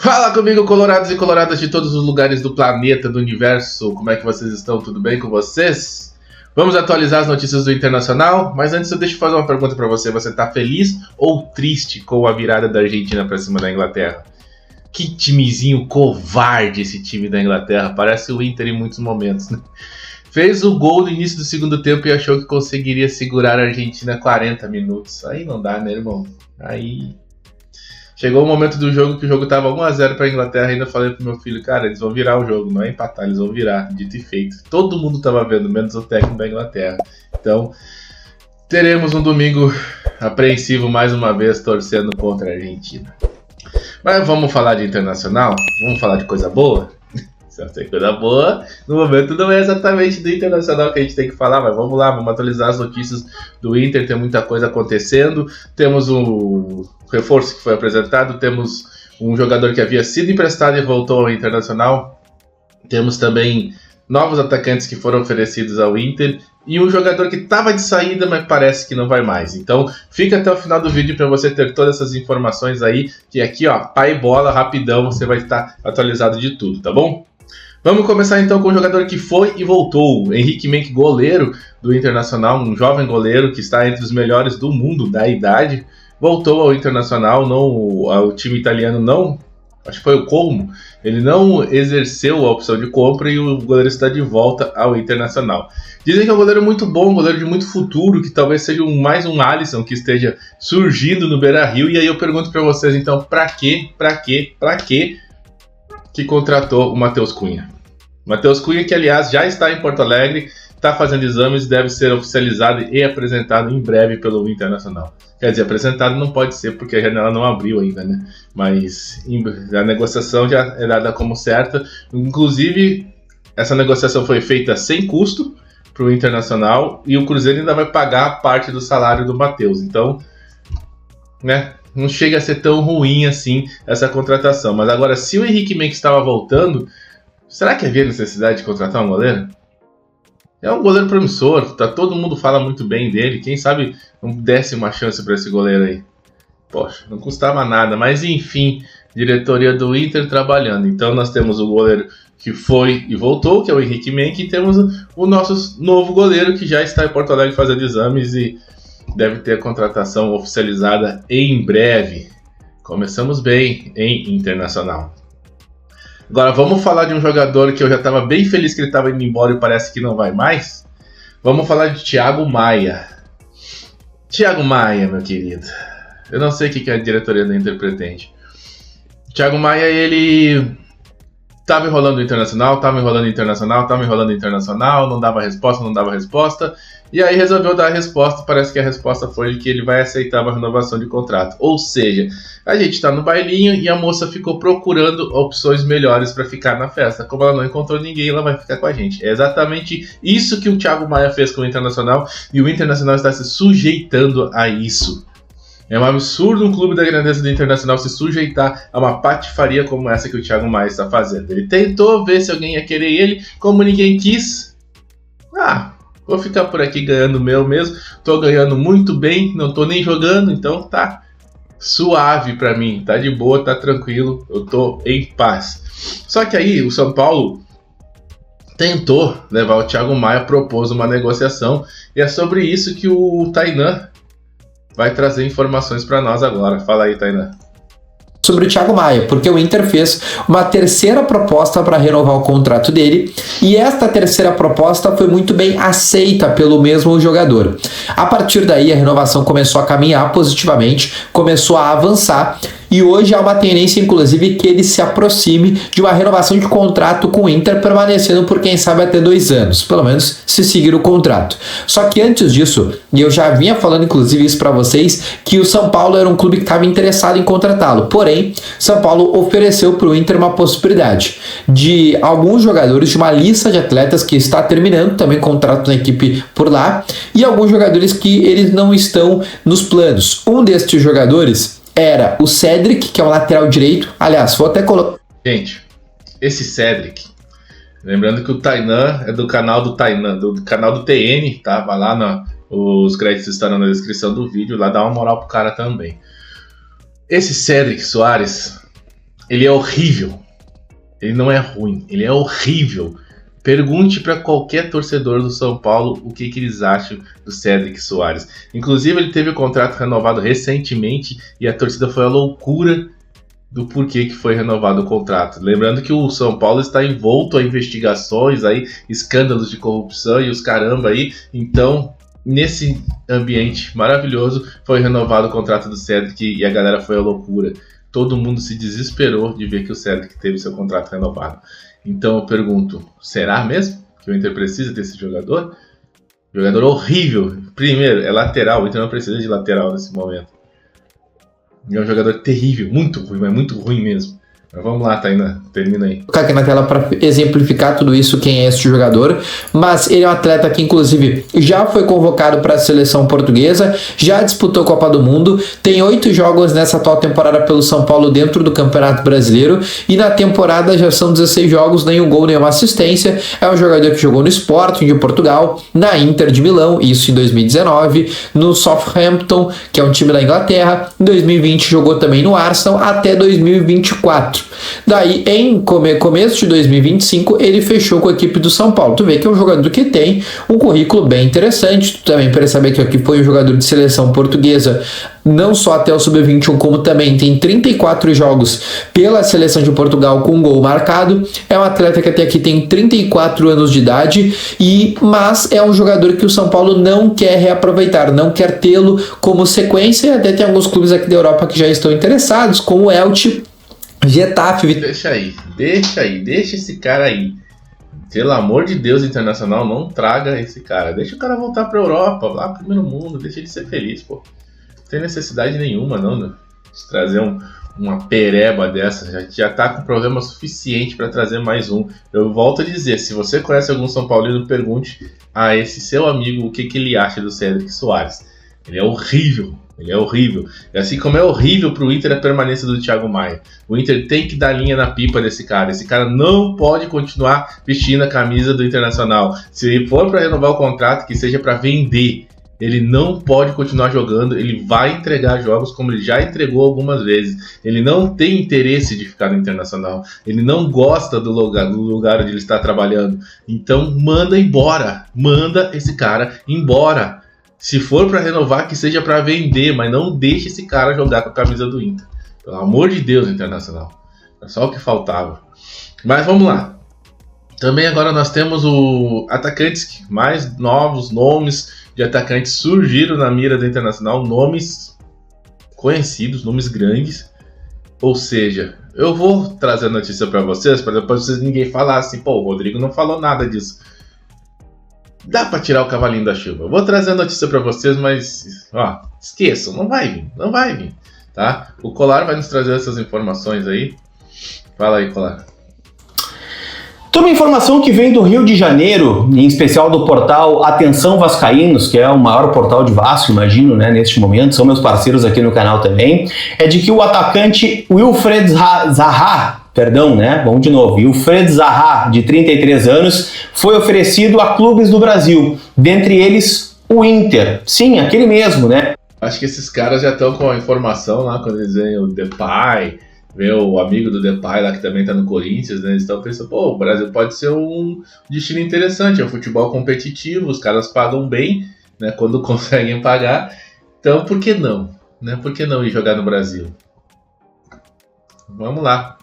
Fala comigo, colorados e coloradas de todos os lugares do planeta, do universo. Como é que vocês estão? Tudo bem com vocês? Vamos atualizar as notícias do Internacional, mas antes eu deixo fazer uma pergunta pra você. Você tá feliz ou triste com a virada da Argentina pra cima da Inglaterra? Que timezinho covarde esse time da Inglaterra. Parece o Inter em muitos momentos, né? Fez o gol no início do segundo tempo e achou que conseguiria segurar a Argentina 40 minutos. Aí não dá, né, irmão? Aí... Chegou o momento do jogo que o jogo tava 1-0 pra Inglaterra e ainda falei pro meu filho, cara, eles vão virar o jogo, não é empatar, eles vão virar, dito e feito. Todo mundo tava vendo, menos o técnico da Inglaterra. Então, teremos um domingo apreensivo mais uma vez, torcendo contra a Argentina. Mas vamos falar de Internacional? Vamos falar de coisa boa? Se não tem coisa boa, no momento não é exatamente do Internacional que a gente tem que falar, mas vamos lá, vamos atualizar as notícias do Inter, tem muita coisa acontecendo. Temos um reforço que foi apresentado, temos um jogador que havia sido emprestado e voltou ao Internacional, temos também novos atacantes que foram oferecidos ao Inter e um jogador que estava de saída, mas parece que não vai mais. Então fica até o final do vídeo para você ter todas essas informações aí, que aqui ó, pá e bola, rapidão, você vai estar atualizado de tudo, tá bom? Vamos começar então com o jogador que foi e voltou, Henrique Menck, goleiro do Internacional, um jovem goleiro que está entre os melhores do mundo da idade, voltou ao Internacional, não, ao time italiano não, acho que foi o Como, ele não exerceu a opção de compra e o goleiro está de volta ao Internacional. Dizem que é um goleiro muito bom, um goleiro de muito futuro, que talvez seja mais um Alisson que esteja surgindo no Beira-Rio, e aí eu pergunto para vocês então, pra que contratou o Matheus Cunha? Matheus Cunha, que aliás já está em Porto Alegre, está fazendo exames, deve ser oficializado e apresentado em breve pelo Internacional. Quer dizer, apresentado não pode ser porque a janela não abriu ainda, né? Mas a negociação já é dada como certa. Inclusive, essa negociação foi feita sem custo para o Internacional e o Cruzeiro ainda vai pagar parte do salário do Matheus. Então, né? Não chega a ser tão ruim assim essa contratação. Mas agora, se o Henrique Menck estava voltando, será que havia necessidade de contratar um goleiro? É um goleiro promissor, tá, todo mundo fala muito bem dele. Quem sabe não desse uma chance para esse goleiro aí? Poxa, não custava nada. Mas enfim, diretoria do Inter trabalhando. Então nós temos o goleiro que foi e voltou, que é o Henrique Menck, e temos o nosso novo goleiro que já está em Porto Alegre fazendo exames e deve ter a contratação oficializada em breve. Começamos bem em Internacional. Agora vamos falar de um jogador que eu já estava bem feliz que ele estava indo embora e parece que não vai mais. Vamos falar de Thiago Maia. Thiago Maia, meu querido. Eu não sei o que a diretoria do Inter pretende. Thiago Maia, ele estava enrolando o Internacional, não dava resposta. E aí resolveu dar a resposta, parece que a resposta foi de que ele vai aceitar uma renovação de contrato. Ou seja, a gente está no bailinho e a moça ficou procurando opções melhores para ficar na festa. Como ela não encontrou ninguém, ela vai ficar com a gente. É exatamente isso que o Thiago Maia fez com o Internacional e o Internacional está se sujeitando a isso. É um absurdo um clube da grandeza do Internacional se sujeitar a uma patifaria como essa que o Thiago Maia está fazendo. Ele tentou ver se alguém ia querer ele, como ninguém quis. Vou ficar por aqui ganhando o meu mesmo. Tô ganhando muito bem, não tô nem jogando, então tá suave pra mim. Tá de boa, tá tranquilo, eu tô em paz. Só que aí o São Paulo tentou levar o Thiago Maia, propôs uma negociação. E é sobre isso que o Tainan vai trazer informações pra nós agora. Fala aí, Tainan. Sobre o Thiago Maia, porque o Inter fez uma terceira proposta para renovar o contrato dele e esta terceira proposta foi muito bem aceita pelo mesmo jogador. A partir daí a renovação começou a caminhar positivamente, começou a avançar e hoje há uma tendência inclusive que ele se aproxime de uma renovação de contrato com o Inter, permanecendo por quem sabe até 2 anos, pelo menos se seguir o contrato. Só que antes disso, e eu já vinha falando inclusive isso para vocês, que o São Paulo era um clube que estava interessado em contratá-lo, porém São Paulo ofereceu para o Inter uma possibilidade de alguns jogadores de uma lista de atletas que está terminando também contrato na equipe por lá e alguns jogadores que eles não estão nos planos. Um destes jogadores era o Cedric, que é o lateral direito. Aliás, vou até colocar... Gente, esse Cedric, lembrando que o Tainan é do canal do Tainan, do canal do TN, tá? Vai lá, os créditos estarão na descrição do vídeo, lá dá uma moral pro cara também. Esse Cedric Soares Ele é horrível. Ele não é ruim, ele é horrível. Pergunte para qualquer torcedor do São Paulo o que eles acham do Cédric Soares. Inclusive, ele teve o contrato renovado recentemente e a torcida foi a loucura do porquê que foi renovado o contrato. Lembrando que o São Paulo está envolto a investigações, aí, escândalos de corrupção e os caramba aí. Então, nesse ambiente maravilhoso, foi renovado o contrato do Cédric e a galera foi a loucura. Todo mundo se desesperou de ver que o Cédric teve seu contrato renovado. Então eu pergunto, será mesmo que o Inter precisa desse jogador? Jogador horrível. Primeiro, é lateral, o Inter não precisa de lateral nesse momento. É um jogador terrível, muito ruim, mas muito ruim mesmo. Mas vamos lá, Tainá, termina aí. Vou colocar aqui na tela para exemplificar tudo isso, quem é esse jogador. Mas ele é um atleta que, inclusive, já foi convocado para a seleção portuguesa, já disputou a Copa do Mundo, tem 8 jogos nessa atual temporada pelo São Paulo dentro do Campeonato Brasileiro, e na temporada já são 16 jogos, nenhum gol, nenhuma assistência. É um jogador que jogou no Sporting de Portugal, na Inter de Milão, isso em 2019, no Southampton, que é um time da Inglaterra. Em 2020 jogou também no Arsenal, até 2024. Daí, em começo de 2025, ele fechou com a equipe do São Paulo. Tu vê que é um jogador que tem um currículo bem interessante. Tu também percebe que aqui foi um jogador de seleção portuguesa, não só até o Sub-21, como também tem 34 jogos pela seleção de Portugal com gol marcado. É um atleta que até aqui tem 34 anos de idade, mas é um jogador que o São Paulo não quer reaproveitar, não quer tê-lo como sequência. Até tem alguns clubes aqui da Europa que já estão interessados, como o Elche, Getafe. Deixa esse cara aí. Pelo amor de Deus, Internacional, não traga esse cara. Deixa o cara voltar pra Europa, lá pro primeiro mundo, deixa ele ser feliz, pô. Não tem necessidade nenhuma, não, né? De trazer uma pereba dessa. Já tá com problema suficiente pra trazer mais um. Eu volto a dizer, se você conhece algum São Paulino, pergunte a esse seu amigo o que ele acha do Cédric Soares. Ele é horrível. Ele é horrível. E assim como é horrível pro Inter a permanência do Thiago Maia. O Inter tem que dar linha na pipa desse cara. Esse cara não pode continuar vestindo a camisa do Internacional. Se ele for para renovar o contrato, que seja para vender. Ele não pode continuar jogando. Ele vai entregar jogos como ele já entregou algumas vezes. Ele não tem interesse de ficar no Internacional. Ele não gosta do lugar onde ele está trabalhando. Então manda embora. Manda esse cara embora. Se for para renovar, que seja para vender, mas não deixe esse cara jogar com a camisa do Inter. Pelo amor de Deus, Internacional. É só o que faltava. Mas vamos lá. Também agora nós temos atacantes, mais novos nomes de atacantes surgiram na mira do Internacional. Nomes conhecidos, nomes grandes. Ou seja, eu vou trazer a notícia para vocês, para depois vocês ninguém falar assim, pô, o Rodrigo não falou nada disso. Dá pra tirar o cavalinho da chuva. Eu vou trazer a notícia pra vocês, mas esqueçam, não vai vir, tá? O Colar vai nos trazer essas informações aí. Fala aí, Colar. Tem uma informação que vem do Rio de Janeiro, em especial do portal Atenção Vascaínos, que é o maior portal de Vasco, imagino, né, neste momento, são meus parceiros aqui no canal também, é de que o atacante Wilfred Zaha, Wilfred Zaha, de 33 anos, foi oferecido a clubes do Brasil, dentre eles o Inter. Sim, aquele mesmo, né? Acho que esses caras já estão com a informação lá, quando eles veem o Depay, vê o amigo do Depay lá que também tá no Corinthians, né? Eles estão pensando, pô, o Brasil pode ser um destino interessante, é um futebol competitivo, os caras pagam bem, né, quando conseguem pagar, então por que não? Né? Por que não ir jogar no Brasil? Vamos lá.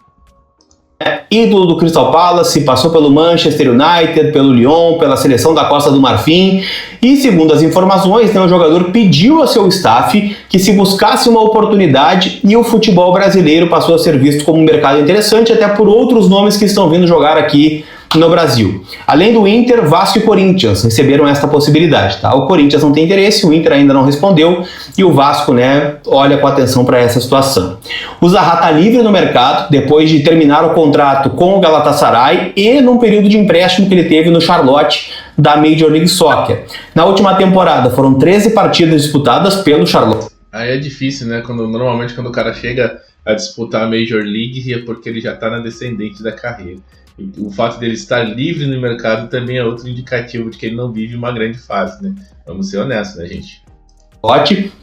Ídolo do Crystal Palace, passou pelo Manchester United, pelo Lyon, pela seleção da Costa do Marfim, e segundo as informações, o jogador pediu ao seu staff que se buscasse uma oportunidade, e o futebol brasileiro passou a ser visto como um mercado interessante, até por outros nomes que estão vindo jogar aqui no Brasil. Além do Inter, Vasco e Corinthians receberam esta possibilidade, tá? O Corinthians não tem interesse, o Inter ainda não respondeu e o Vasco, olha com atenção para essa situação. O Zaha está livre no mercado depois de terminar o contrato com o Galatasaray e num período de empréstimo que ele teve no Charlotte da Major League Soccer. Na última temporada foram 13 partidas disputadas pelo Charlotte. Aí é difícil, né? Normalmente quando o cara chega a disputar a Major League é porque ele já está na descendente da carreira. O fato dele estar livre no mercado também é outro indicativo de que ele não vive uma grande fase, né? Vamos ser honestos, né, gente?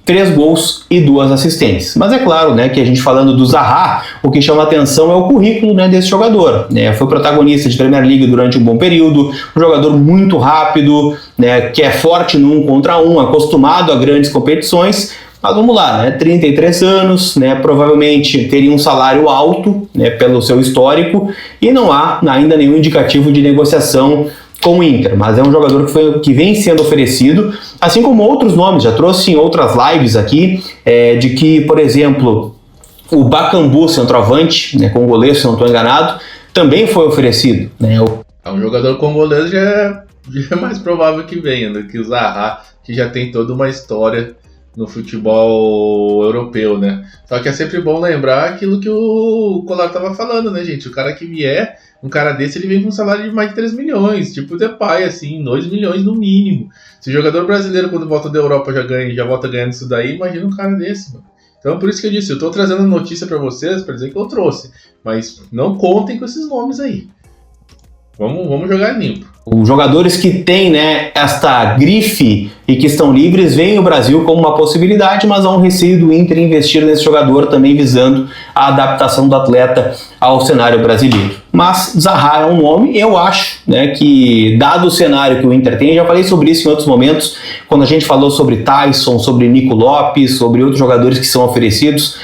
3 gols e 2 assistências. Mas é claro, né, que a gente falando do Zaha, o que chama atenção é o currículo, né, desse jogador. Né? Foi protagonista de Premier League durante um bom período, um jogador muito rápido, né, que é forte no 1 contra 1, acostumado a grandes competições. Mas vamos lá, né? 33 anos, né? Provavelmente teria um salário alto, né? Pelo seu histórico, e não há ainda nenhum indicativo de negociação com o Inter, mas é um jogador que vem sendo oferecido, assim como outros nomes. Já trouxe em outras lives aqui, de que, por exemplo, o Bakambu, centroavante, né? Congolês, se não estou enganado, também foi oferecido. Né? Um jogador congolês já é mais provável que venha do que o Zaha, que já tem toda uma história no futebol europeu, né? Só que é sempre bom lembrar aquilo que o Colar estava falando, né, gente? O cara que vier, um cara desse, ele vem com um salário de mais de 3 milhões, tipo o Depay, assim, 2 milhões no mínimo. Se o jogador brasileiro, quando volta da Europa, já volta ganhando isso daí, imagina um cara desse, mano. Então, por isso que eu disse, eu tô trazendo notícia para vocês, para dizer que eu trouxe, mas não contem com esses nomes aí. Vamos jogar limpo. Os jogadores que têm, né, esta grife e que estão livres veem o Brasil como uma possibilidade, mas há um receio do Inter investir nesse jogador, também visando a adaptação do atleta ao cenário brasileiro. Mas Zaha é um nome, eu acho, né, que dado o cenário que o Inter tem, já falei sobre isso em outros momentos, quando a gente falou sobre Tyson, sobre Nico Lopes, sobre outros jogadores que são oferecidos.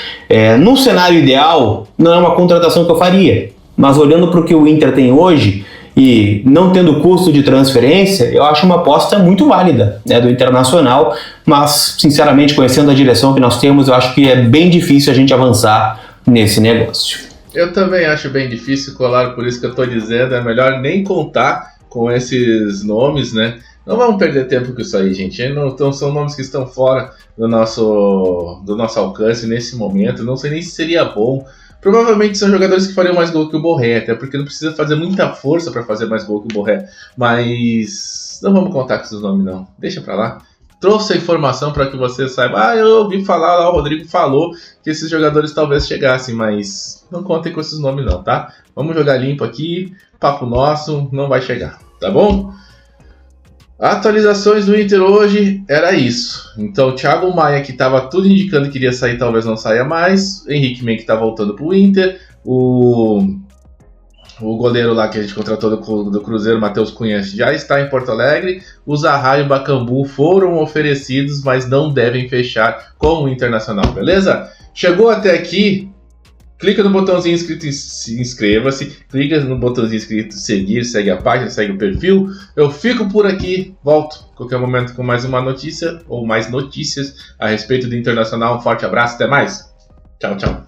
No cenário ideal, não é uma contratação que eu faria, mas olhando para o que o Inter tem hoje, e não tendo custo de transferência, eu acho uma aposta muito válida, né, do Internacional, mas, sinceramente, conhecendo a direção que nós temos, eu acho que é bem difícil a gente avançar nesse negócio. Eu também acho bem difícil, Colar, por isso que eu estou dizendo, é melhor nem contar com esses nomes, né? Não vamos perder tempo com isso aí, gente. Não são nomes que estão fora do nosso alcance nesse momento, não sei nem se seria bom. Provavelmente são jogadores que fariam mais gol que o Borré, até porque não precisa fazer muita força para fazer mais gol que o Borré. Mas não vamos contar com esses nomes, não. Deixa pra lá. Trouxe a informação para que você saiba. Eu ouvi falar lá, o Rodrigo falou que esses jogadores talvez chegassem, mas não contem com esses nomes não, tá? Vamos jogar limpo aqui, papo nosso, não vai chegar, tá bom? Atualizações do Inter hoje era isso. Então, o Thiago Maia, que estava tudo indicando que iria sair, talvez não saia mais. Henrique Men, que está voltando para o Inter. O goleiro lá que a gente contratou do Cruzeiro, Matheus Cunha, já está em Porto Alegre. O Zaha e o Bakambu foram oferecidos, mas não devem fechar com o Internacional, beleza? Chegou até aqui? Clica no botãozinho escrito inscreva-se, clica no botãozinho escrito seguir, segue a página, segue o perfil. Eu fico por aqui, volto a qualquer momento com mais uma notícia ou mais notícias a respeito do Internacional. Um forte abraço, até mais. Tchau, tchau.